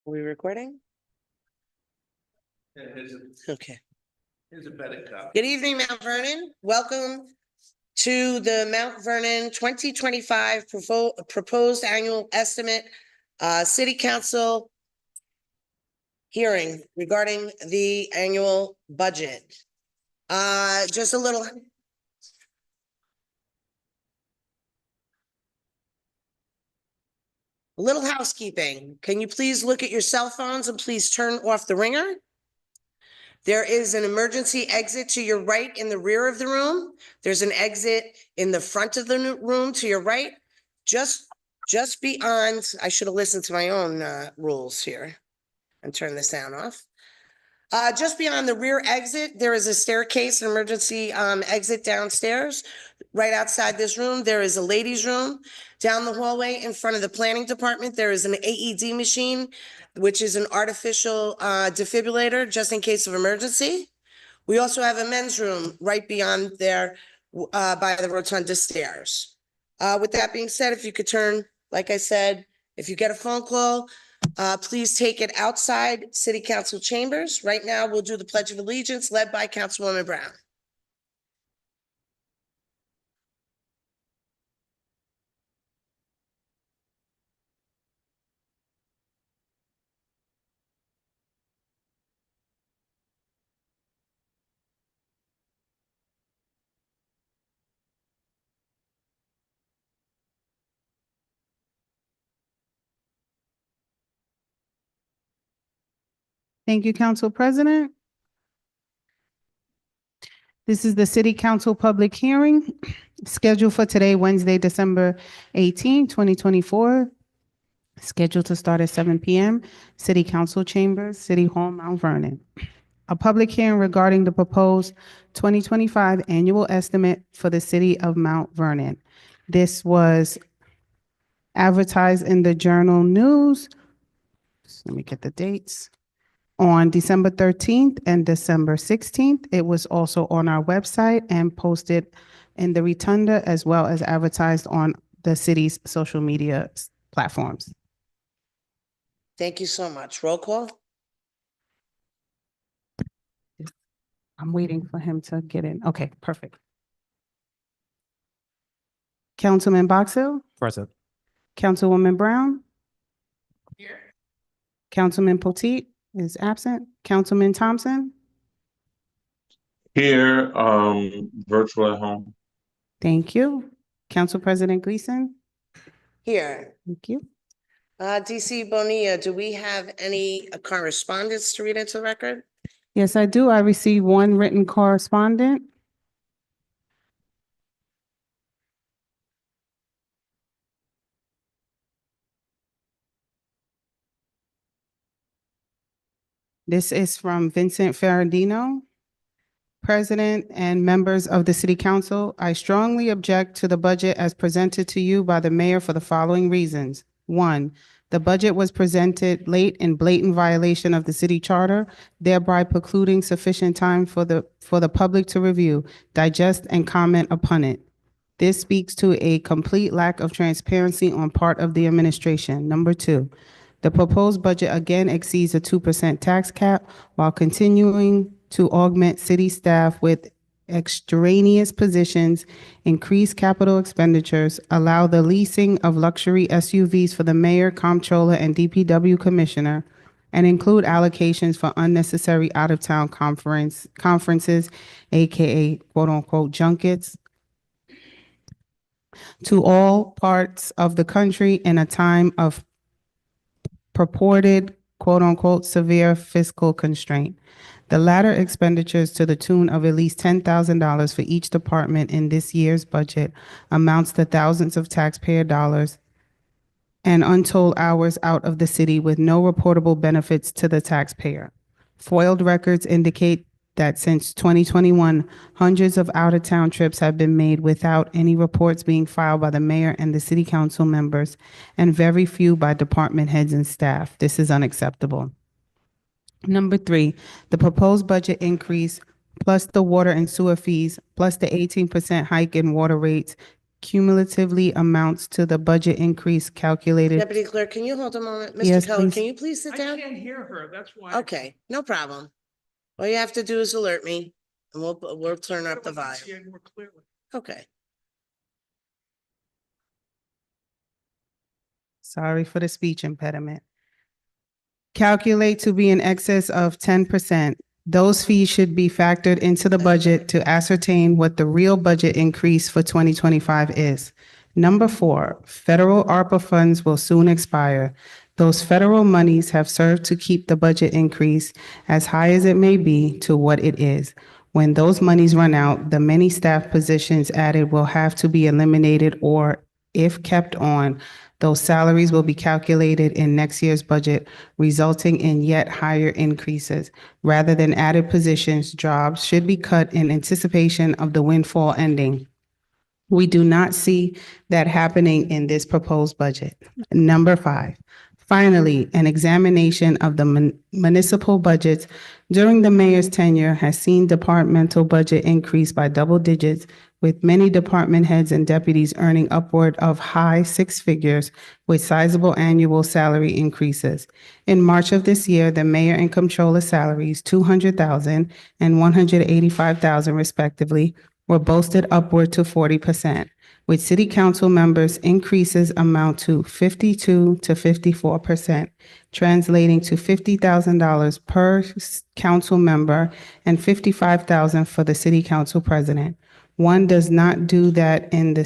Are we recording? Yeah, Okay. here's a better copy. Good evening, Mount Vernon. Welcome to the Mount Vernon 2025 proposed annual estimate, city council hearing regarding the annual budget. Just a little housekeeping. Can you please look at your cell phones and please turn off the ringer? There is an emergency exit to your right in the rear of the room. There's an exit in the front of the room to your right. Just beyond, I should have listened to my own rules here and turn the sound off. Just beyond the rear exit, there is a staircase, an emergency exit downstairs. Right outside this room, there is a ladies' room. Down the hallway in front of the planning department, there is an AED machine, which is an artificial defibrillator just in case of emergency. We also have a men's room right beyond there by the rotunda stairs. With that being said, if you could turn, like I said, if you get a phone call, please take it outside City Council chambers. Right now, we'll do the Pledge of Allegiance led by Councilwoman Brown. Thank you, Council President. This is the City Council public hearing scheduled for today, Wednesday, December 18, 2024. Scheduled to start at 7 p.m. City Council Chambers, City Hall, Mount Vernon. A public hearing regarding the proposed 2025 annual estimate for the city of Mount Vernon. This was advertised in the Journal News. Let me get the dates. On December 13th and December 16th. It was also on our website and posted in the Rotunda as well as advertised on the city's social media platforms. Thank you so much. Roll call. I'm waiting for him to get in. Okay, perfect. Councilman Box Hill? Present. Councilwoman Brown? Here. Councilman Potteet is absent. Councilman Thompson? Here, virtual at home. Thank you. Council President Gleason? Here. Thank you. DC Bonilla, do we have any correspondence to read into the record? Yes, I do. I received one written correspondent. This is from Vincent Ferrandino. President and members of the City Council, I strongly object to the budget as presented to you by the mayor for the following reasons. 1, the budget was presented late in blatant violation of the city charter, thereby precluding sufficient time for the public to review, digest, and comment upon it. This speaks to a complete lack of transparency on part of the administration. Number 2, the proposed budget again exceeds a 2% tax cap while continuing to augment city staff with extraneous positions, increase capital expenditures, allow the leasing of luxury SUVs for the mayor, comptroller, and DPW commissioner, and include allocations for unnecessary out-of-town conferences, aka quote-unquote junkets, to all parts of the country in a time of purported quote-unquote severe fiscal constraint. The latter expenditures to the tune of at least $10,000 for each department in this year's budget amounts to thousands of taxpayer dollars and untold hours out of the city with no reportable benefits to the taxpayer. Foiled records indicate that since 2021, hundreds of out-of-town trips have been made without any reports being filed by the mayor and the city council members, and very few by department heads and staff. This is unacceptable. Number 3, the proposed budget increase plus the water and sewer fees plus the 18% hike in water rates cumulatively amounts to the budget increase calculated. Deputy Clerk, can you hold a moment? Mr. Yes, Keller, please. can you please sit I down? can't hear her, that's why. Okay, no problem. All you have to do is alert me and we'll turn up the I can see volume. it more clearly. Okay. Sorry for the speech impediment. Calculate to be in excess of 10%. Those fees should be factored into the budget to ascertain what the real budget increase for 2025 is. Number 4, federal ARPA funds will soon expire. Those federal monies have served to keep the budget increase, as high as it may be, to what it is. When those monies run out, the many staff positions added will have to be eliminated, or if kept on, those salaries will be calculated in next year's budget, resulting in yet higher increases. Rather than added positions, jobs should be cut in anticipation of the windfall ending. We do not see that happening in this proposed budget. Number 5, finally, an examination of the municipal budgets during the mayor's tenure has seen departmental budget increase by double digits, with many department heads and deputies earning upward of high six figures with sizable annual salary increases. In March of this year, the mayor and comptroller salaries, $200,000 and $185,000 respectively, were boosted upward to 40%, with city council members' increases amount to 52 to 54%, translating to $50,000 per council member and $55,000 for the city council president. One does not do that in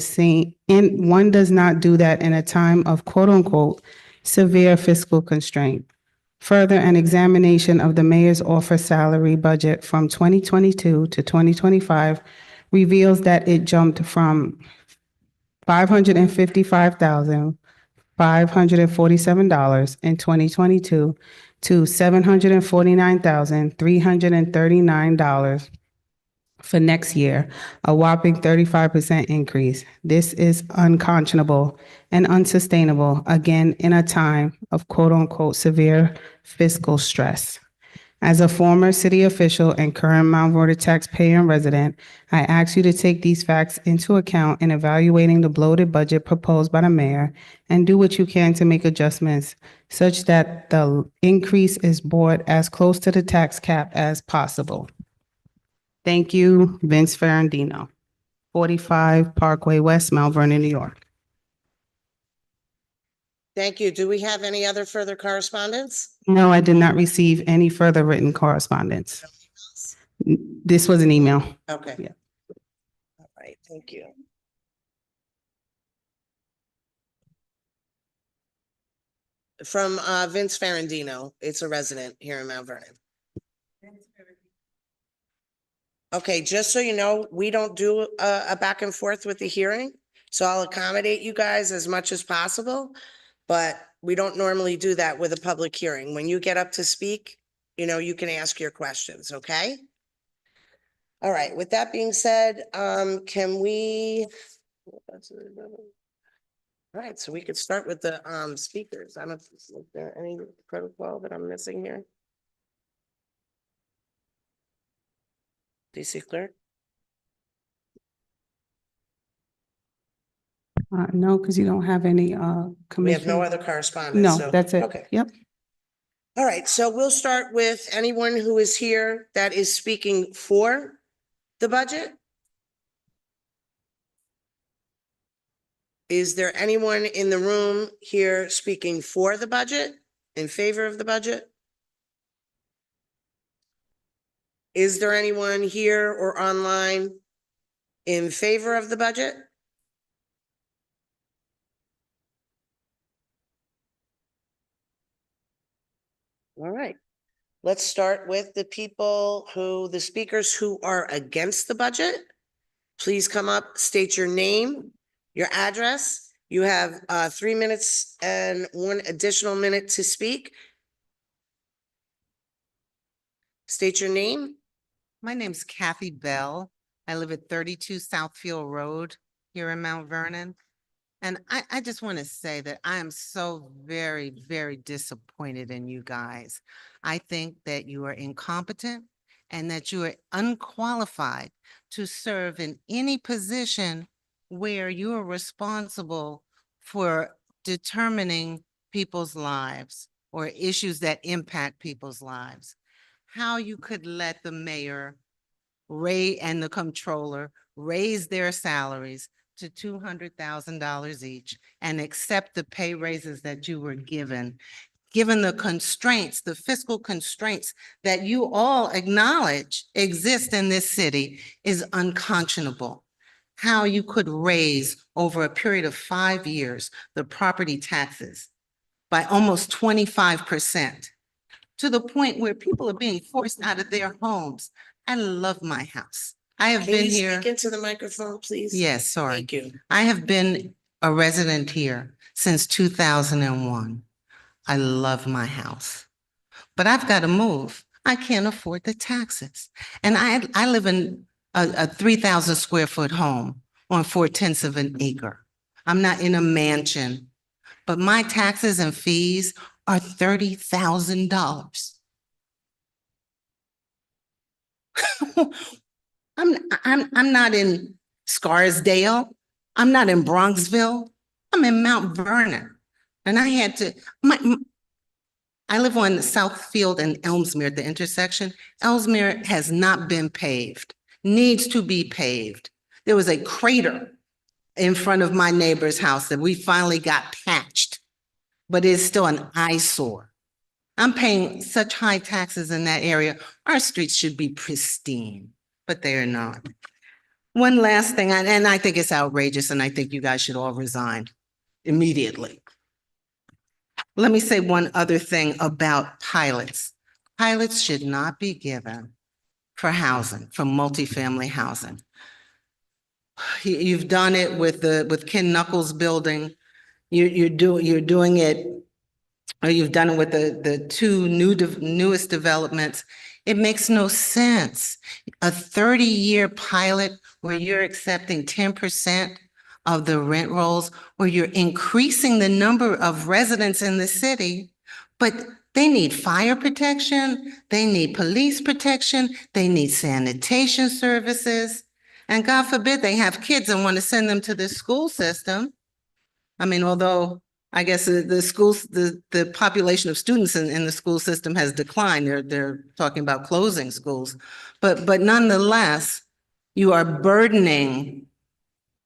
a time of quote unquote severe fiscal constraint. Further, an examination of the mayor's office salary budget from 2022 to 2025 reveals that it jumped from $555,547 in 2022 to $749,339 for next year, a whopping 35% increase. This is unconscionable and unsustainable, again, in a time of quote unquote severe fiscal stress. As a former city official and current Mount Vernon taxpayer and resident, I ask you to take these facts into account in evaluating the bloated budget proposed by the mayor and do what you can to make adjustments such that the increase is brought as close to the tax cap as possible. Thank you, Vince Ferrandino, 45 Parkway West, Mount Vernon, New York. Thank you. Do we have any other further correspondence? No, I did not receive any further written correspondence. This was an email. Okay. Yeah. All right, thank you. From Vince Ferrandino, it's a resident here in Mount Vernon. Okay, just so you know, we don't do a back and forth with the hearing, so I'll accommodate you guys as much as possible. But we don't normally do that with a public hearing. When you get up to speak, you can ask your questions, okay? All right, with that being said, can we? All right, so we could start with the speakers. I don't, is there any protocol that I'm missing here? DC Clerk? No, because you don't have any We have commission. no other correspondence. No, so- that's it. Okay. Yep. All right, so we'll start with anyone who is here that is speaking for the budget. Is there anyone in the room here speaking for the budget, in favor of the budget? Is there anyone here or online in favor of the budget? All right, let's start with the speakers who are against the budget. Please come up, state your name, your address. You have 3 minutes and 1 additional minute to speak. State your name. My name's Kathy Bell. I live at 32 Southfield Road here in Mount Vernon. And I just want to say that I am so very, very disappointed in you guys. I think that you are incompetent and that you are unqualified to serve in any position where you are responsible for determining people's lives or issues that impact people's lives, how you could let the mayor and the comptroller raise their salaries to $200,000 each and accept the pay raises that you were given the constraints, the fiscal constraints that you all acknowledge exist in this city, is unconscionable. How you could raise over a period of 5 years the property taxes by almost 25%, to the point where people are being forced out of their homes. I love my house. I have Can been you here. speak into the microphone, please? Yes, sorry. Thank you. I have been a resident here since 2001. I love my house, but I've got to move. I can't afford the taxes. And I live in a 3,000 square foot home on 4/10 of an acre. I'm not in a mansion, but my taxes and fees are $30,000. I'm not in Scarsdale. I'm not in Bronxville. I'm in Mount Vernon. And I had to, I live on Southfield and Elmsmere at the intersection. Ellesmere has not been paved, needs to be paved. There was a crater in front of my neighbor's house that we finally got patched, but it's still an eyesore. I'm paying such high taxes in that area. Our streets should be pristine, but they are not. One last thing, and I think it's outrageous, and I think you guys should all resign immediately. Let me say one other thing about pilots. Pilots should not be given for housing, for multifamily housing. You've done it with Ken Knuckles building. You're doing it, or you've done it with the two newest developments. It makes no sense. A 30-year pilot where you're accepting 10% of the rent rolls, where you're increasing the number of residents in the city, but they need fire protection, they need police protection, they need sanitation services, and God forbid they have kids and want to send them to the school system. I mean, although I guess the population of students in the school system has declined. They're talking about closing schools, but nonetheless, you are burdening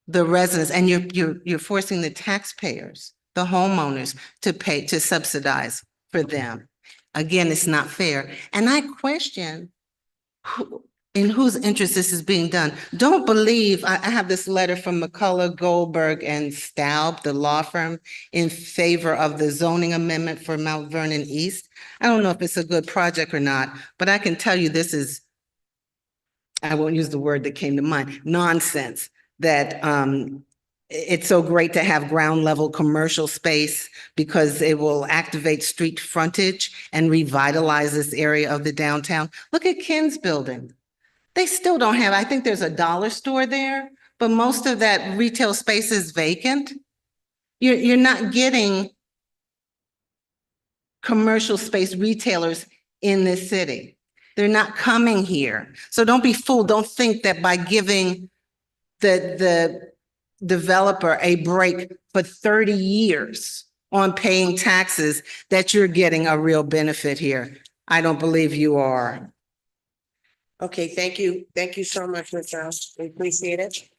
the residents, and you're forcing the taxpayers, the homeowners, to subsidize for them. Again, it's not fair. And I question in whose interest this is being done. Don't believe, I have this letter from McCullough, Goldberg, and Staub, the law firm, in favor of the zoning amendment for Mount Vernon East. I don't know if it's a good project or not, but I can tell you this is, I won't use the word that came to mind, nonsense. That it's so great to have ground level commercial space because it will activate street frontage and revitalize this area of the downtown. Look at Ken's building. They still don't have, I think there's a dollar store there, but most of that retail space is vacant. You're not getting commercial space retailers in this city. They're not coming here. So don't be fooled. Don't think that by giving the developer a break for 30 years on paying taxes that you're getting a real benefit here. I don't believe you are. Okay, thank you. Thank you so much, Ms. Jones. We appreciate it.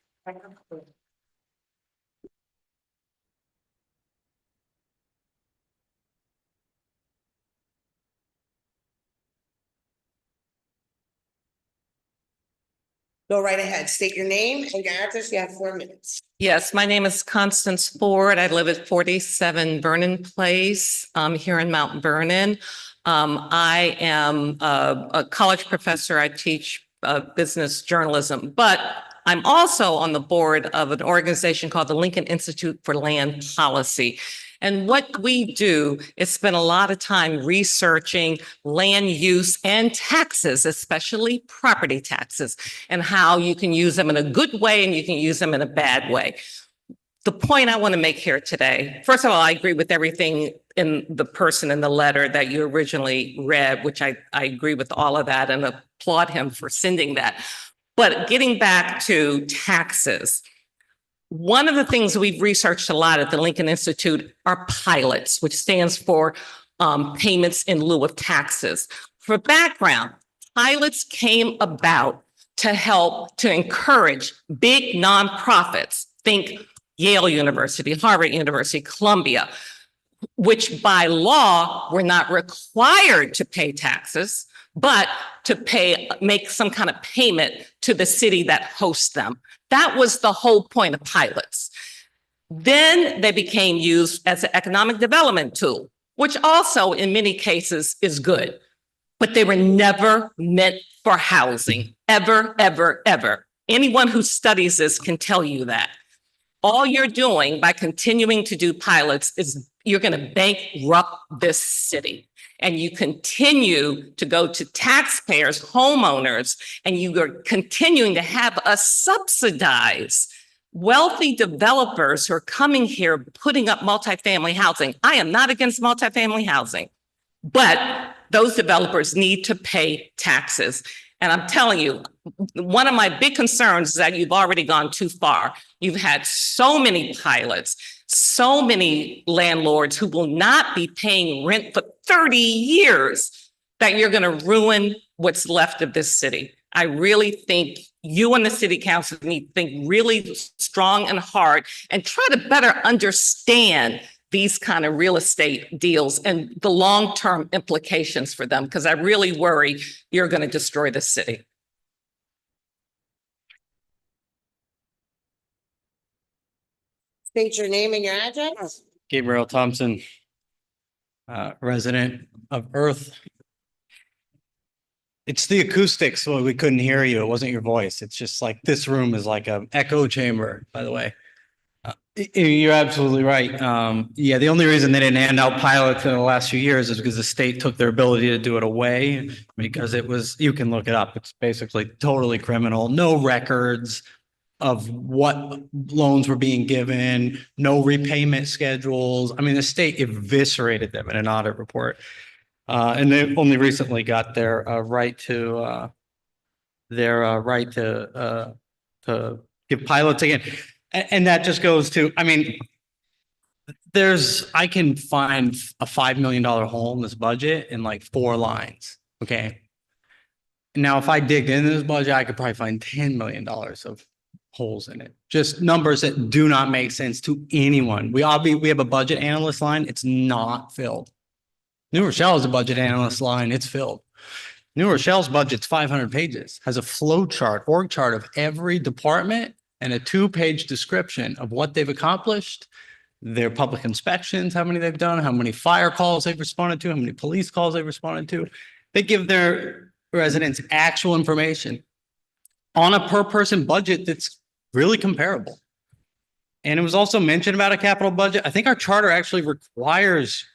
Go right ahead. State your name and your address. You have 4 minutes. Yes, my name is Constance Ford. I live at 47 Vernon Place, here in Mount Vernon. I am a college professor. I teach business journalism, but I'm also on the board of an organization called the Lincoln Institute for Land Policy. And what we do is spend a lot of time researching land use and taxes, especially property taxes, and how you can use them in a good way and you can use them in a bad way. The point I want to make here today, first of all, I agree with everything in the person in the letter that you originally read, which I agree with all of that and applaud him for sending that. But getting back to taxes, One of the things we've researched a lot at the Lincoln Institute are pilots, which stands for payments in lieu of taxes. For background, pilots came about to help to encourage big nonprofits, think Yale University, Harvard University, Columbia, which by law were not required to pay taxes, but to make some kind of payment to the city that hosts them. That was the whole point of pilots. Then they became used as an economic development tool, which also in many cases is good, but they were never meant for housing, ever, ever, ever. Anyone who studies this can tell you that. All you're doing by continuing to do pilots is you're going to bankrupt this city. And you continue to go to taxpayers, homeowners, and you are continuing to have us subsidize wealthy developers who are coming here, putting up multifamily housing. I am not against multifamily housing, but those developers need to pay taxes. And I'm telling you, one of my big concerns is that you've already gone too far. You've had so many pilots, so many landlords who will not be paying rent for 30 years that you're going to ruin what's left of this city. I really think you and the city council need to think really strong and hard and try to better understand these kind of real estate deals and the long-term implications for them, because I really worry you're going to destroy the city. State your name and your address. Gabriel Thompson, resident of Earth. It's the acoustics, so we couldn't hear you. It wasn't your voice. It's just like this room is like an echo chamber, by the way. You're absolutely right. Yeah, the only reason they didn't hand out pilots in the last few years is because the state took their ability to do it away, because it was, you can look it up. It's basically totally criminal. No records of what loans were being given, no repayment schedules. I mean, the state eviscerated them in an audit report. And they only recently got their right to give pilots again. And that just goes to, I mean, I can find a $5 million hole in this budget in like 4 lines. Okay. Now, if I digged into this budget, I could probably find $10 million of holes in it. Just numbers that do not make sense to anyone. We have a budget analyst line. It's not filled. New Rochelle is a budget analyst line. It's filled. New Rochelle's budget's 500 pages, has a flow chart, org chart of every department and a 2-page description of what they've accomplished, their public inspections, how many they've done, how many fire calls they've responded to, how many police calls they've responded to. They give their residents actual information on a per person budget that's really comparable. And it was also mentioned about a capital budget. I think our charter actually requires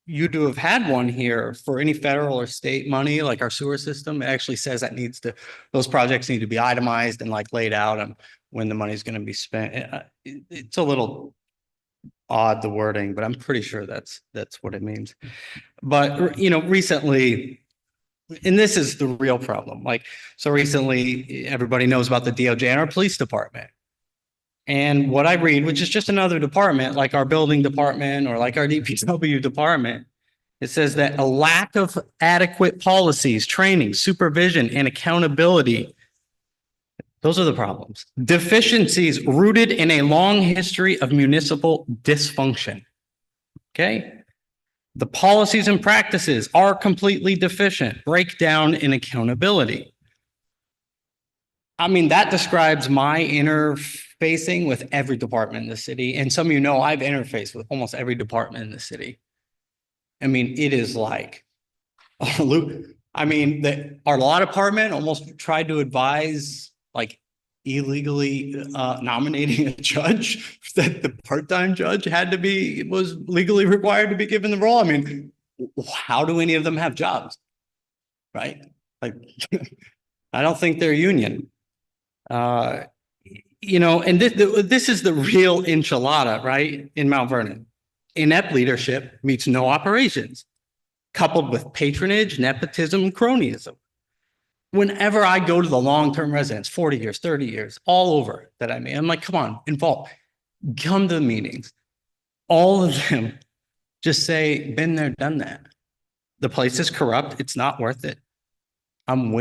you to have had one here for any federal or state money, like our sewer system. It actually says that those projects need to be itemized and like laid out on when the money is going to be spent. It's a little odd, the wording, but I'm pretty sure that's what it means. But, you know, recently, and this is the real problem. Like, so recently, everybody knows about the DOJ and our police department. And what I read, which is just another department, like our building department or like our DPW department, it says that a lack of adequate policies, training, supervision, and accountability, those are the problems. Deficiencies rooted in a long history of municipal dysfunction. Okay? The policies and practices are completely deficient. Breakdown in accountability. I mean, that describes my interfacing with every department in the city. And some of you know I've interfaced with almost every department in the city. I mean, it is like, I mean, our law department almost tried to advise like illegally nominating a judge that the part-time judge was legally required to be given the role. I mean, how do any of them have jobs? Right? Like, I don't think they're union. You know, and this is the real enchilada, right? In Mount Vernon. Inept leadership meets no operations, coupled with patronage, nepotism, and cronyism. Whenever I go to the long-term residents, 40 years, 30 years, all over that I mean, I'm like, come on, involve, come to the meetings. All of them just say, been there, done that. The place is corrupt. It's not worth it. I'm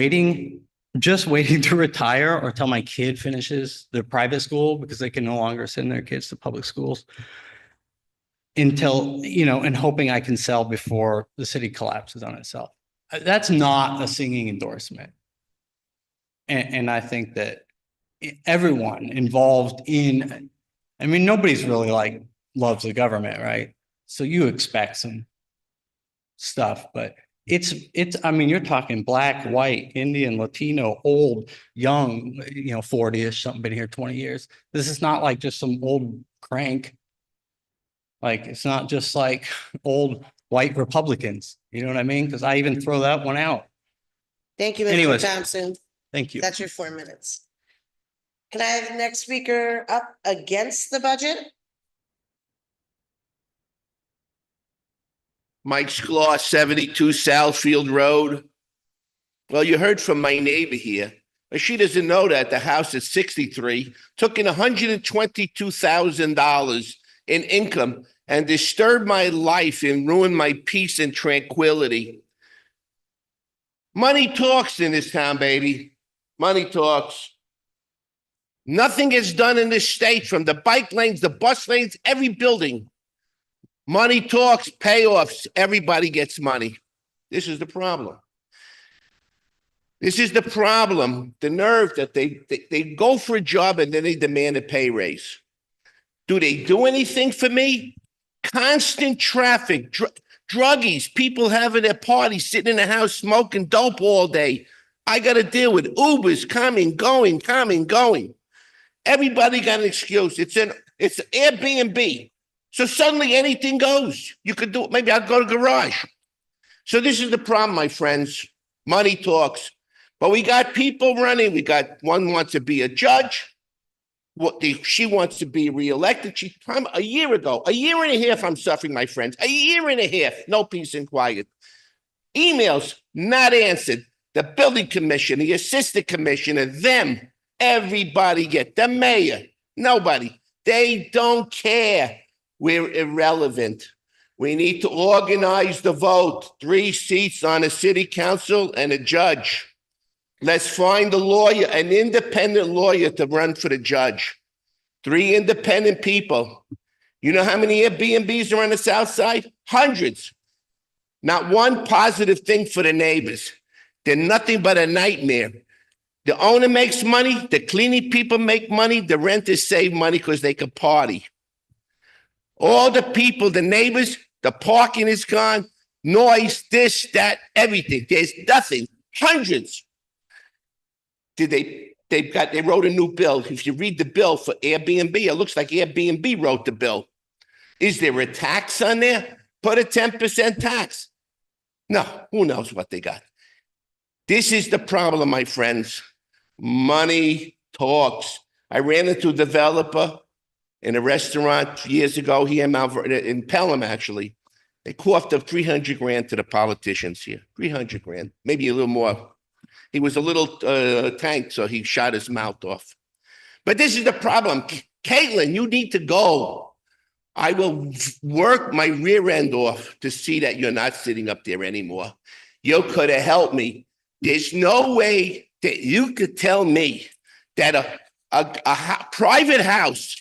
just waiting to retire or till my kid finishes their private school because they can no longer send their kids to public schools until, and hoping I can sell before the city collapses on itself. That's not a singing endorsement. And I think that everyone involved nobody's really like loves the government, right? So you expect some stuff, but you're talking black, white, Indian, Latino, old, young, 40-ish, something been here 20 years. This is not like just some old crank. Like, it's not just like old white Republicans, you know what I mean? Because I even throw that one out. Thank you, Mr. Anyways. Thompson. Thank you. That's your 4 minutes. Can I have the next speaker up against the budget? Mike Sclaw, 72 Southfield Road. Well, you heard from my neighbor here, but she doesn't know that the house at 63 took in $122,000 in income and disturbed my life and ruined my peace and tranquility. Money talks in this town, baby. Money talks. Nothing is done in this state, from the bike lanes, the bus lanes, every building. Money talks, payoffs, everybody gets money. This is the problem. This is the problem, the nerve that they go for a job and then they demand a pay raise. Do they do anything for me? Constant traffic, druggies, people having their parties, sitting in the house smoking dope all day. I got to deal with Ubers coming, going. Everybody got an excuse. It's Airbnb. So suddenly anything goes. You could do it. Maybe I'll go to garage. So this is the problem, my friends. Money talks. But we got people running. We got one wants to be a judge. She wants to be reelected. A year and a half, I'm suffering, my friends. A year and a half, no peace and quiet. Emails not answered. The building commission, the assistant commissioner, them, everybody get the mayor. Nobody. They don't care. We're irrelevant. We need to organize the vote. 3 seats on a city council and a judge. Let's find a lawyer, an independent lawyer to run for the judge. 3 independent people. You know how many Airbnbs are on the South Side? Hundreds. Not one positive thing for the neighbors. They're nothing but a nightmare. The owner makes money. The cleaning people make money. The renters save money because they can party. All the people, the neighbors, the parking is gone. Noise, this, that, everything. There's nothing. Hundreds. They wrote a new bill. If you read the bill for Airbnb, it looks like Airbnb wrote the bill. Is there a tax on there? Put a 10% tax. No, who knows what they got? This is the problem, my friends. Money talks. I ran into a developer in a restaurant years ago here in Pelham, actually. They coughed up 300 grand to the politicians here. 300 grand, maybe a little more. He was a little tanked, so he shot his mouth off. But this is the problem. Caitlin, you need to go. I will work my rear end off to see that you're not sitting up there anymore. You could have helped me. There's no way that you could tell me that a private house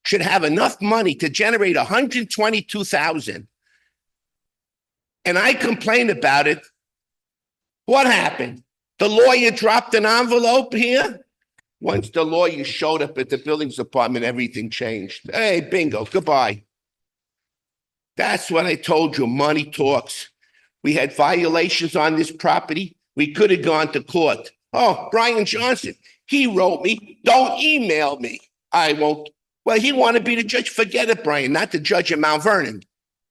should have enough money to generate $122,000. And I complained about it. What happened? The lawyer dropped an envelope here. Once the lawyer showed up at the buildings department, everything changed. Hey, bingo, goodbye. That's what I told you, money talks. We had violations on this property. We could have gone to court. Oh, Brian Johnson, he wrote me, don't email me. I won't. Well, he wanted to be the judge. Forget it, Brian, not the judge in Mount Vernon.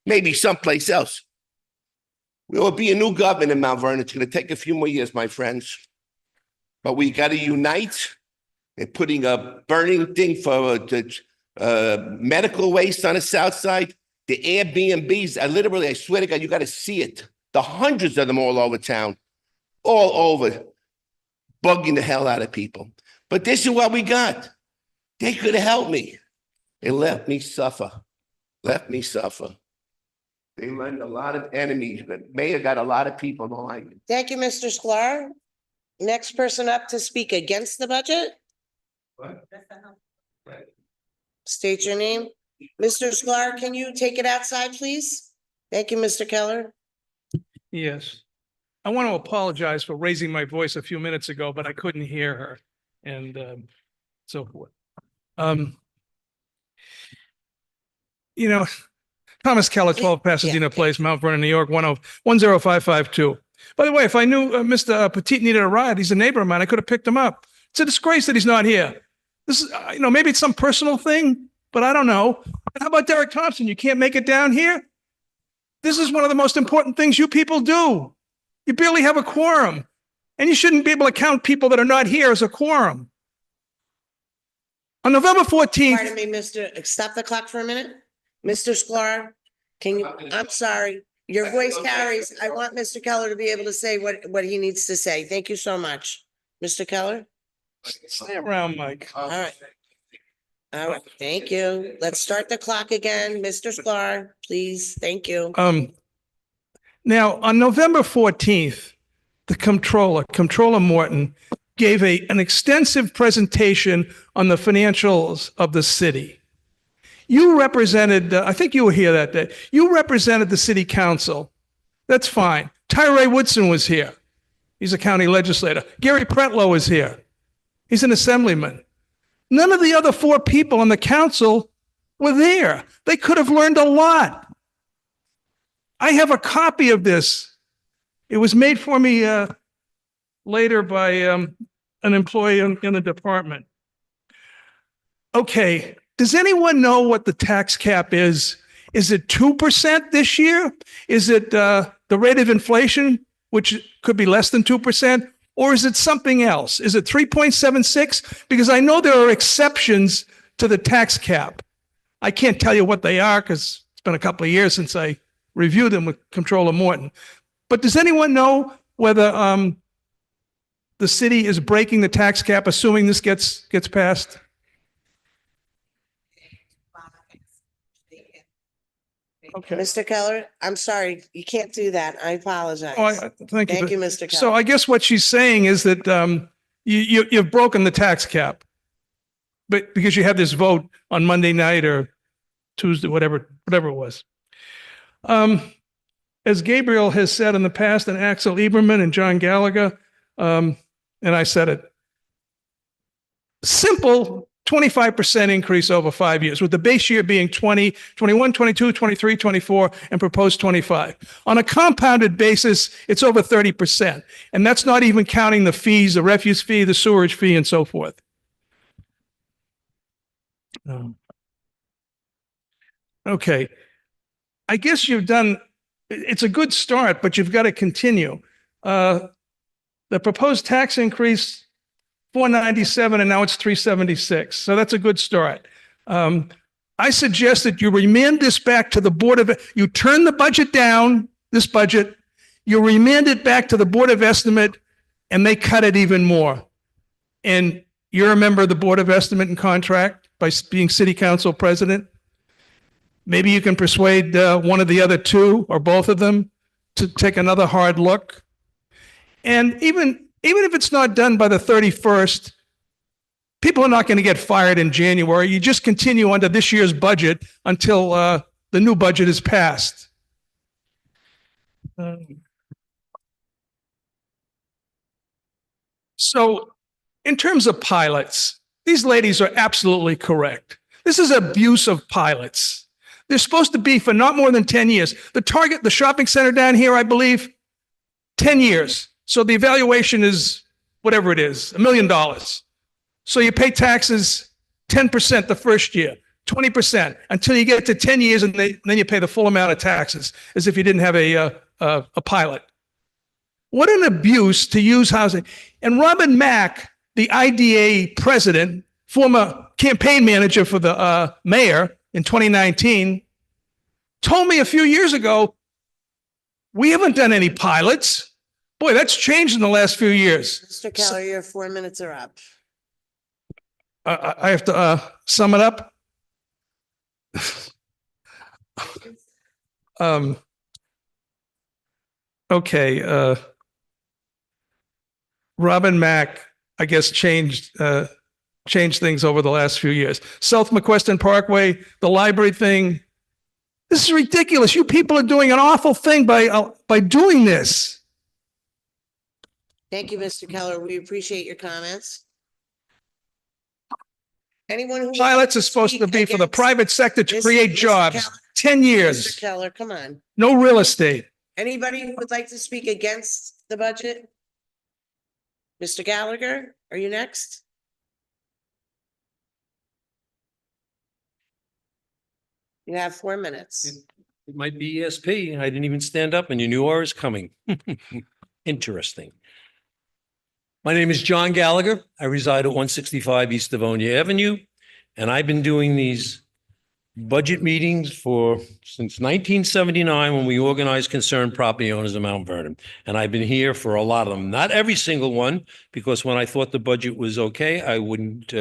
Maybe someplace else. There will be a new government in Mount Vernon. It's going to take a few more years, my friends. But we got to unite. They're putting a burning thing for the medical waste on the South Side. The Airbnbs, I swear to God, you got to see it. The hundreds of them all over town. All over. bugging the hell out of people. But this is what we got. They could have helped me. They let me suffer. Left me suffer. They lend a lot of enemies, but mayor got a lot of people don't like it. Thank you, Mr. Sklar. Next person up to speak against the budget, state your name. Mr. Sklar, can you take it outside, please? Thank you, Mr. Keller. Yes. I want to apologize for raising my voice a few minutes ago, but I couldn't hear her and so forth. You know, Thomas Keller, 12 Pasadena Place, Mount Vernon, New York, 10552. By the way, if I knew Mr. Petit needed a ride, he's a neighbor of mine, I could have picked him up. It's a disgrace that he's not here. This is, maybe it's some personal thing, but I don't know. And how about Derek Thompson? You can't make it down here? This is one of the most important things you people do. You barely have a quorum, and you shouldn't be able to count people that are not here as a quorum. On November 14th. Pardon me, stop the clock for a minute. Mr. Sklar, can you, I'm sorry, your voice carries. I want Mr. Keller to be able to say what he needs to say. Thank you so much. Mr. Keller? Stay around, Mike. All right. All right, thank you. Let's start the clock again. Mr. Sklar, please. Thank you. Now, on November 14th, the Comptroller Morton, gave an extensive presentation on the financials of the city. You represented, I think you were here that day. You represented the city council. That's fine. Tyree Woodson was here. He's a county legislator. Gary Pretlow was here. He's an assemblyman. None of the other four people on the council were there. They could have learned a lot. I have a copy of this. It was made for me later by an employee in the department. Okay, does anyone know what the tax cap is? Is it 2% this year? Is it the rate of inflation, which could be less than 2%? Or is it something else? Is it 3.76? Because I know there are exceptions to the tax cap. I can't tell you what they are because it's been a couple of years since I reviewed them with Comptroller Morton. But does anyone know whether the city is breaking the tax cap, assuming this gets passed? Okay. Mr. Keller, I'm sorry, you can't do that. I apologize. Oh, thank you. Thank you, Mr. Keller. So I guess what she's saying is that you've broken the tax cap, but because you had this vote on Monday night or Tuesday, whatever it was. As Gabriel has said in the past, and Axel Eberman and John Gallagher, and I said it, simple 25% increase over 5 years, with the base year being 20, 21, 22, 23, 24, and proposed 25. On a compounded basis, it's over 30%. And that's not even counting the fees, the refuse fee, the sewerage fee, and so forth. Okay. I guess you've done, it's a good start, but you've got to continue. The proposed tax increase, 497, and now it's 376. So that's a good start. I suggest that you remand this back to the you turn the budget down, this budget, you remand it back to the Board of Estimate, and they cut it even more. And you're a member of the Board of Estimate and Contract by being City Council President. Maybe you can persuade one of the other two or both of them to take another hard look. And even if it's not done by the 31st, people are not going to get fired in January. You just continue under this year's budget until the new budget is passed. So in terms of pilots, these ladies are absolutely correct. This is abuse of pilots. They're supposed to be for not more than 10 years. The Target, the shopping center down here, I believe, 10 years. So the evaluation is whatever it is, $1 million. So you pay taxes 10% the first year, 20% until you get to 10 years, and then you pay the full amount of taxes as if you didn't have a pilot. What an abuse to use housing. And Robin Mack, the IDA president, former campaign manager for the mayor in 2019, told me a few years ago, we haven't done any pilots. Boy, that's changed in the last few years. Mr. Keller, your 4 minutes are up. I have to sum it up. Okay. Robin Mack, I guess, changed things over the last few years. South McQuestion Parkway, the library thing. This is ridiculous. You people are doing an awful thing by doing this. Thank you, Mr. Keller. We appreciate your comments. Anyone who. Pilots are supposed to be for the private sector to create Mr. jobs. Keller. 10 Mr. years, Keller, come on. no real estate. Anybody who would like to speak against the budget? Mr. Gallagher, are you next? You have 4 minutes. It might be ESP. I didn't even stand up and you knew I was coming. Interesting. My name is John Gallagher. I reside at 165 East Livonia Avenue, and I've been doing these budget meetings since 1979 when we organized Concerned Property Owners of Mount Vernon. And I've been here for a lot of them, not every single one, because when I thought the budget was okay, I wouldn't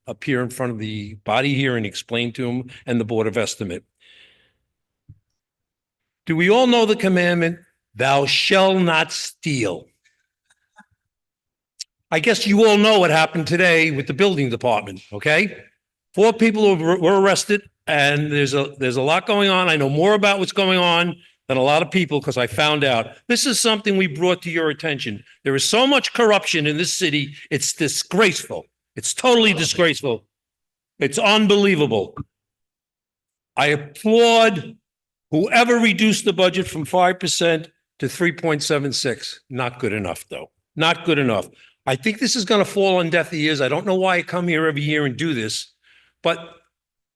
appear in front of the body here and explain to them and the Board of Estimate. Do we all know the commandment, thou shalt not steal? I guess you all know what happened today with the building department, okay? 4 people were arrested, and there's a lot going on. I know more about what's going on than a lot of people because I found out. This is something we brought to your attention. There is so much corruption in this city. It's disgraceful. It's totally disgraceful. It's unbelievable. I applaud whoever reduced the budget from 5% to 3.76. Not good enough, though. Not good enough. I think this is going to fall on deaf ears. I don't know why I come here every year and do this, but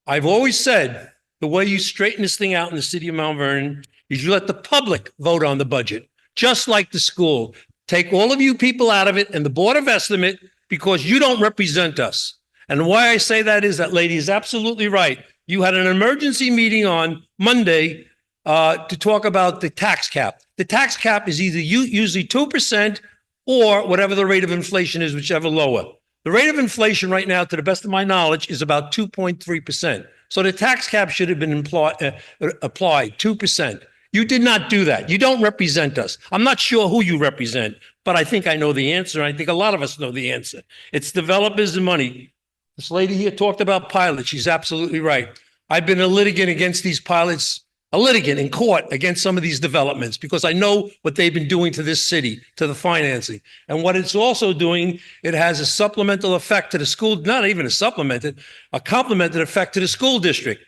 I've always said the way you straighten this thing out in the city of Mount Vernon is you let the public vote on the budget, just like the school. Take all of you people out of it and the Board of Estimate because you don't represent us. And why I say that is that lady is absolutely right. You had an emergency meeting on Monday to talk about the tax cap. The tax cap is either usually 2% or whatever the rate of inflation is, whichever lower. The rate of inflation right now, to the best of my knowledge, is about 2.3%. So the tax cap should have been applied 2%. You did not do that. You don't represent us. I'm not sure who you represent, but I think I know the answer. I think a lot of us know the answer. It's developers and money. This lady here talked about pilots. She's absolutely right. I've been a litigant against these pilots, a litigant in court against some of these developments because I know what they've been doing to this city, to the financing. And what it's also doing, it has a supplemental effect to the school, not even a complemented effect to the school district.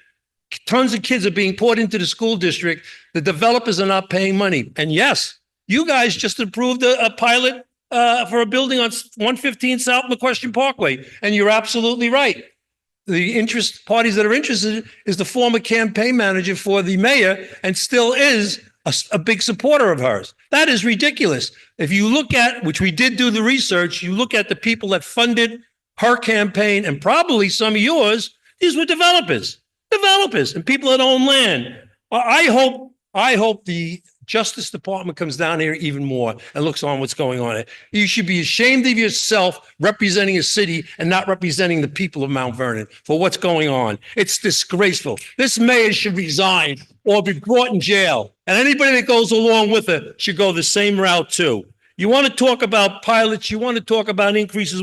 Tons of kids are being poured into the school district. The developers are not paying money. And yes, you guys just approved a pilot for a building on 115 South McQuestion Parkway. And you're absolutely right. The interest parties that are interested is the former campaign manager for the mayor and still is a big supporter of hers. That is ridiculous. If you look at, which we did do the research, you look at the people that funded her campaign and probably some of yours, these were developers and people that own land. I hope the Justice Department comes down here even more and looks on what's going on. You should be ashamed of yourself representing a city and not representing the people of Mount Vernon for what's going on. It's disgraceful. This mayor should resign or be brought in jail. And anybody that goes along with it should go the same route too. You want to talk about pilots, you want to talk about increases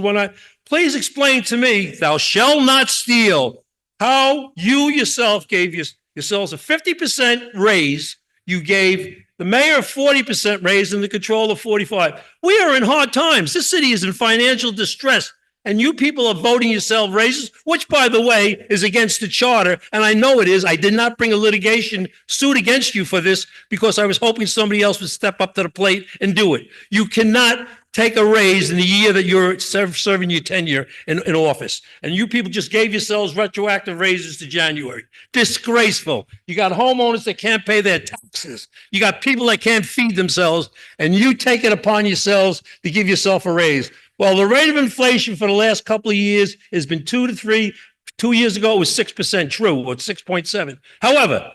please explain to me, thou shalt not steal, how you yourself gave yourselves a 50% raise. You gave the mayor a 40% raise and the controller 45%. We are in hard times. This city is in financial distress. And you people are voting yourself raises, which, by the way, is against the charter. And I know it is. I did not bring a litigation suit against you for this because I was hoping somebody else would step up to the plate and do it. You cannot take a raise in the year that you're serving your tenure in office. And you people just gave yourselves retroactive raises to January. Disgraceful. You got homeowners that can't pay their taxes. You got people that can't feed themselves, and you take it upon yourselves to give yourself a raise. Well, the rate of inflation for the last couple of years has been 2 to 3. 2 years ago, it was 6%, true, or 6.7. However,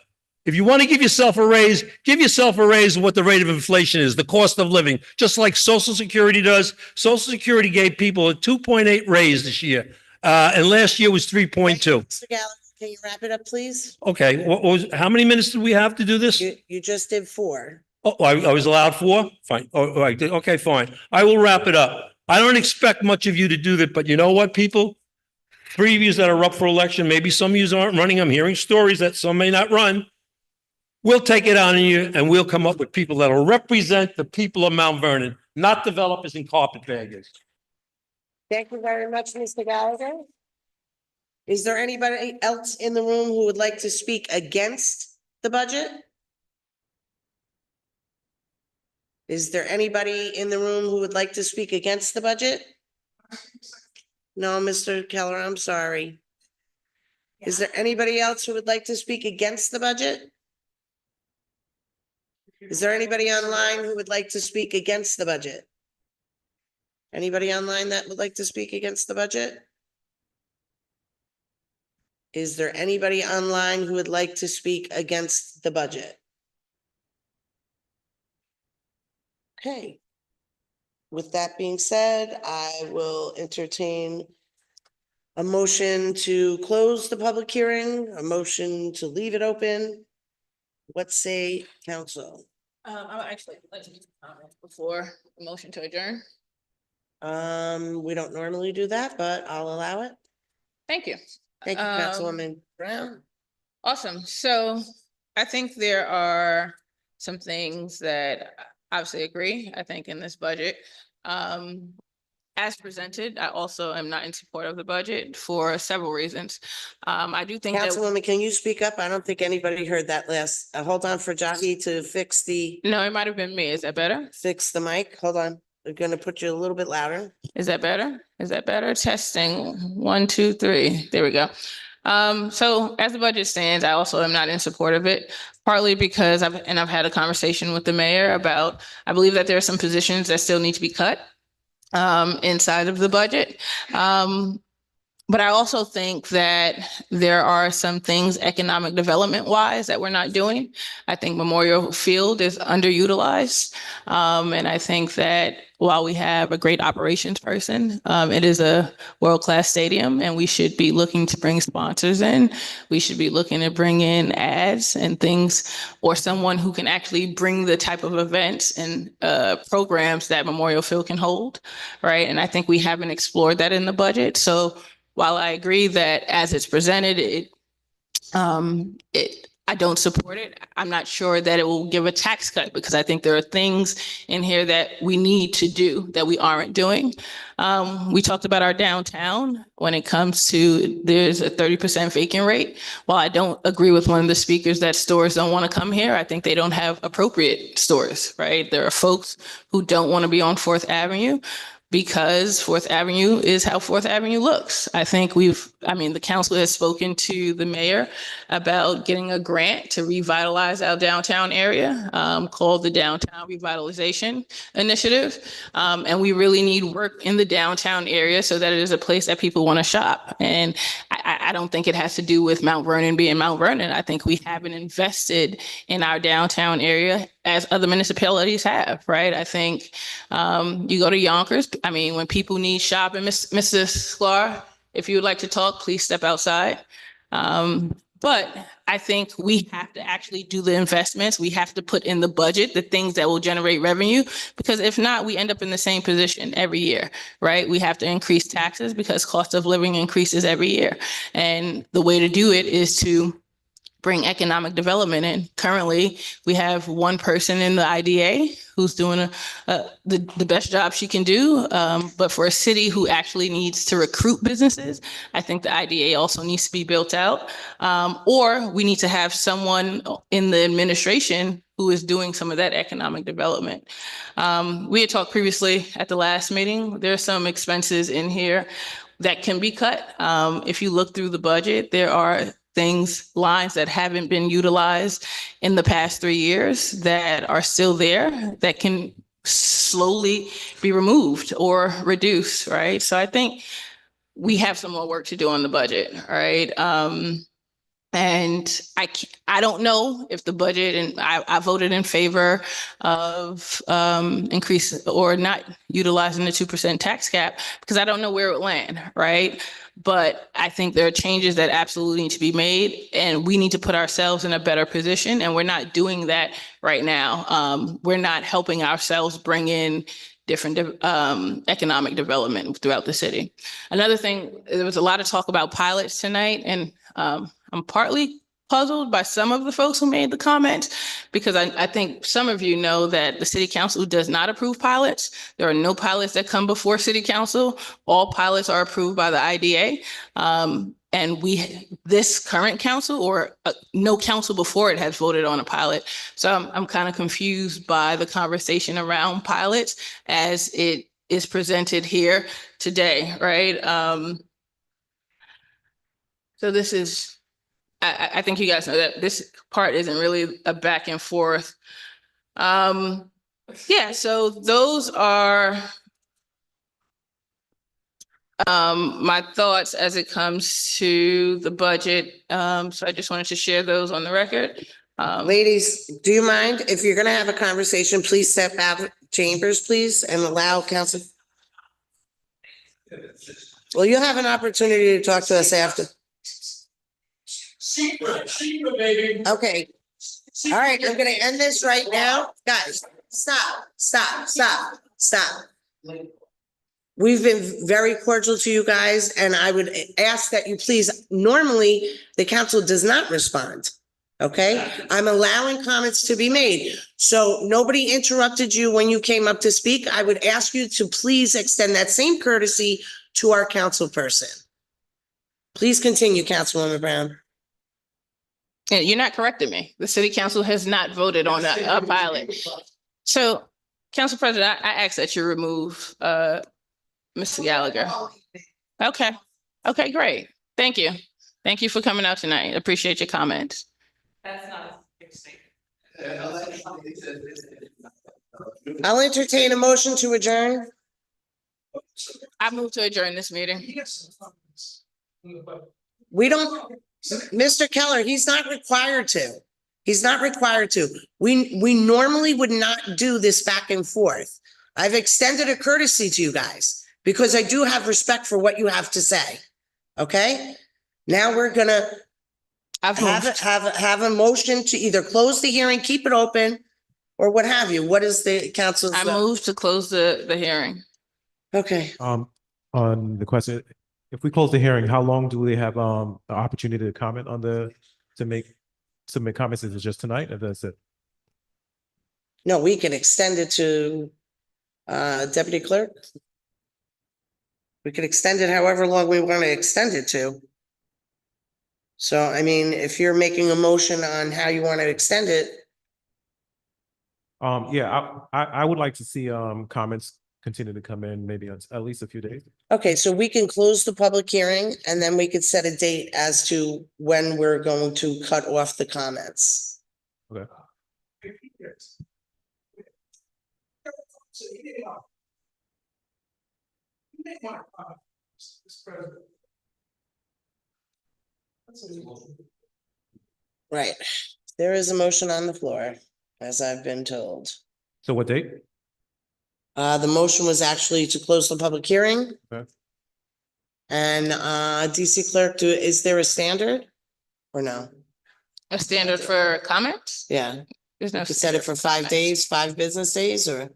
If you want to give yourself a raise of what the rate of inflation is, the cost of living, just like Social Security does. Social Security gave people a 2.8 raise this year. And last year was 3.2. Mr. Gallagher, can you wrap it up, please? Okay, how many minutes did we have to do this? You just did 4. Oh, I was allowed 4? Fine. Oh, all right. Okay, fine. I will wrap it up. I don't expect much of you to do that, but you know what, people? 3 of you that are up for election, maybe some of you aren't running. I'm hearing stories that some may not run. We'll take it on you and we'll come up with people that will represent the people of Mount Vernon, not developers and carpetbaggers. Thank you very much, Mr. Gallagher. Is there anybody else in the room who would like to speak against the budget? Is there anybody in the room who would like to speak against the budget? No, Mr. Keller, I'm sorry. Is there anybody else who would like to speak against the budget? Is there anybody online who would like to speak against the budget? Anybody online that would like to speak against the budget? Is there anybody online who would like to speak against the budget? Okay. With that being said, I will entertain a motion to close the public hearing, a motion to leave it open. What say council? I would actually like to make a comment before the motion to adjourn. We don't normally do that, but I'll allow it. Thank you. Thank you, Councilwoman Brown. Awesome. So I think there are some things that I obviously agree, I think in this budget. As presented, I also am not in support of the budget for several reasons. I do think that. Councilwoman, can you speak up? I don't think anybody heard that last. Hold on for Jackie to fix the No, it might have been me. Is that better? mic. Hold on. We're gonna put you a little bit louder. Is that better? Is that better? Testing, 1, 2, 3. There we go. So as the budget stands, I also am not in support of it, partly because I've had a conversation with the mayor about, I believe that there are some positions that still need to be cut inside of the budget. But I also think that there are some things economic development wise that we're not doing. I think Memorial Field is underutilized. And I think that while we have a great operations person, it is a world-class stadium and we should be looking to bring sponsors in. We should be looking to bring in ads and things, or someone who can actually bring the type of events and programs that Memorial Field can hold, right? And I think we haven't explored that in the budget. So while I agree that as it's presented, I don't support it. I'm not sure that it will give a tax cut because I think there are things in here that we need to do that we aren't doing. We talked about our downtown when it comes to there's a 30% vacant rate. While I don't agree with one of the speakers that stores don't want to come here, I think they don't have appropriate stores, right? There are folks who don't want to be on 4th Avenue. Because 4th Avenue is how 4th Avenue looks. I think the council has spoken to the mayor about getting a grant to revitalize our downtown area called the Downtown Revitalization Initiative. And we really need work in the downtown area so that it is a place that people want to shop. And I don't think it has to do with Mount Vernon being Mount Vernon. I think we haven't invested in our downtown area as other municipalities have, right? I think you go to Yonkers. I mean, when people need shopping, Mrs. Sklar, if you would like to talk, please step outside. But I think we have to actually do the investments. We have to put in the budget the things that will generate revenue, because if not, we end up in the same position every year, right? We have to increase taxes because cost of living increases every year. And the way to do it is to bring economic development in. Currently, we have one person in the IDA who's doing the best job she can do. But for a city who actually needs to recruit businesses, I think the IDA also needs to be built out. Or we need to have someone in the administration who is doing some of that economic development. We had talked previously at the last meeting, there are some expenses in here that can be cut. If you look through the budget, there are lines that haven't been utilized in the past 3 years that are still there that can slowly be removed or reduced, right? So I think we have some more work to do on the budget, right? And I don't know if the budget, and I voted in favor of increase or not utilizing the 2% tax cap because I don't know where it would land, right? But I think there are changes that absolutely need to be made, and we need to put ourselves in a better position, and we're not doing that right now. We're not helping ourselves bring in different economic development throughout the city. Another thing, there was a lot of talk about pilots tonight, and I'm partly puzzled by some of the folks who made the comments because I think some of you know that the city council does not approve pilots. There are no pilots that come before city council. All pilots are approved by the IDA. And this current council or no council before it has voted on a pilot. So I'm kind of confused by the conversation around pilots as it is presented here today, right? So this is, I think you guys know that this part isn't really a back and forth. Yeah, so those are my thoughts as it comes to the budget. So I just wanted to share those on the record. Ladies, do you mind if you're gonna have a conversation, please step out of chambers, please, and allow council. Well, you'll have an opportunity to talk to us after. Okay. All right, I'm gonna end this right now. Guys, stop. We've been very cordial to you guys, and I would ask that you please, normally, the council does not respond. Okay, I'm allowing comments to be made. So nobody interrupted you when you came up to speak. I would ask you to please extend that same courtesy to our council person. Please continue, Councilwoman Brown. Yeah, you're not correcting me. The city council has not voted on a pilot. So, Council President, I ask that you remove Mr. Gallagher. Okay, great. Thank you. Thank you for coming out tonight. Appreciate your comments. That's not a big statement. I'll entertain a motion to adjourn. I move to adjourn this meeting. We don't, Mr. Keller, he's not required to. He's not required to. We normally would not do this back and forth. I've extended a courtesy to you guys because I do have respect for what you have to say. Okay? Now we're gonna have a motion to either close the hearing, keep it open, or what have you. What is the council's? I move to close the hearing. Okay. On the question, if we close the hearing, how long do we have the opportunity to comment on submit comments? Is it just tonight or that's it? No, we can extend it to Deputy Clerk. We could extend it however long we want to extend it to. So, I mean, if you're making a motion on how you want to extend it. Yeah, I would like to see comments continue to come in maybe at least a few days. Okay, so we can close the public hearing and then we could set a date as to when we're going to cut off the comments. Okay. Right. There is a motion on the floor, as I've been told. So what date? The motion was actually to close the public hearing. Okay. And DC Clerk, is there a standard or no? A standard for comments? Yeah, There's no. you set it for 5 days, 5 business days, or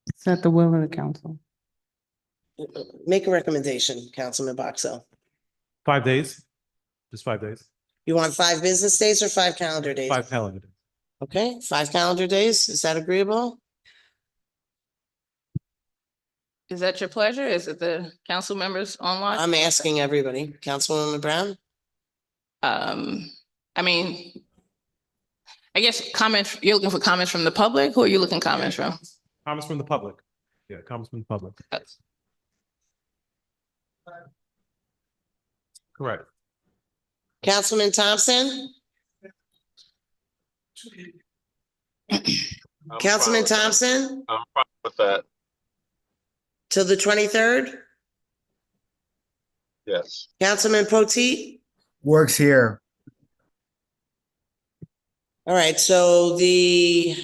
It's at the will of the council. make a recommendation, Councilman Boxell. 5 days? Just 5 days? You want 5 business days or 5 calendar days? 5 calendar days. Okay, 5 calendar days. Is that agreeable? Is that your pleasure? Is it the council members online? I'm asking everybody. Councilwoman Brown? I mean, I guess comments, you're looking for comments from the public, who are you looking comments from? Comments from the public. Yeah, comments from the public. Correct. Councilman Thompson? Councilman Thompson, I'm fine with that. till the 23rd? Yes. Councilman Potteet? Works here. All right, so the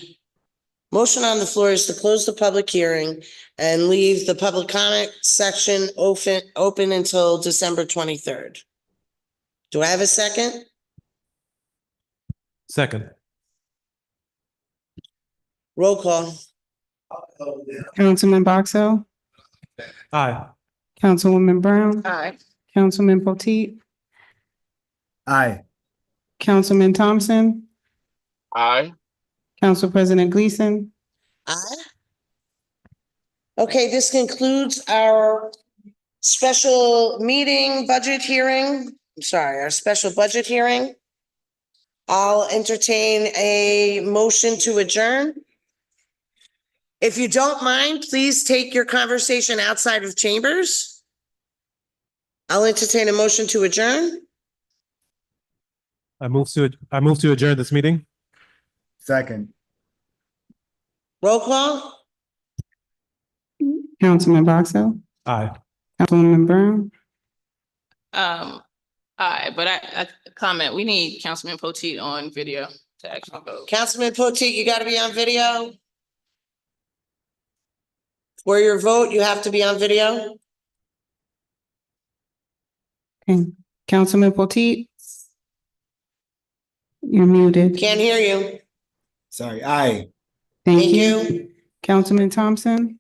motion on the floor is to close the public hearing and leave the public comment section open until December 23rd. Do I have a second? Second. Roll call. Councilman Boxell, Aye. Councilwoman Brown, Aye. Councilman Potteet, Aye. Councilman Thompson, Aye. Council President Gleason. Aye. Okay, this concludes our special meeting budget hearing. I'm sorry, our special budget hearing. I'll entertain a motion to adjourn. If you don't mind, please take your conversation outside of chambers. I'll entertain a motion to adjourn. I move to adjourn this meeting. Second. Roll call. Councilman Boxell, Aye. Councilwoman Brown, Aye, but I comment, we need Councilman Potteet on video to actually vote. Councilman Potteet, you gotta be on video. For your vote, you have to be on video. okay. Councilman Potteet. You're muted. Can't hear you. Sorry. Aye. Thank Thank you. you. Councilman Thompson,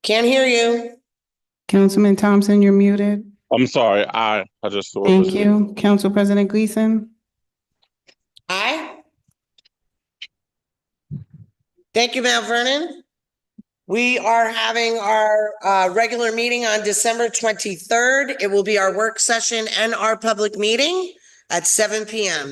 Can't hear you. Councilman Thompson, you're muted. I'm sorry. I just saw. Thank you. Council President Gleason. Aye. Thank you, Mount Vernon. We are having our regular meeting on December 23rd. It will be our work session and our public meeting at 7 p.m.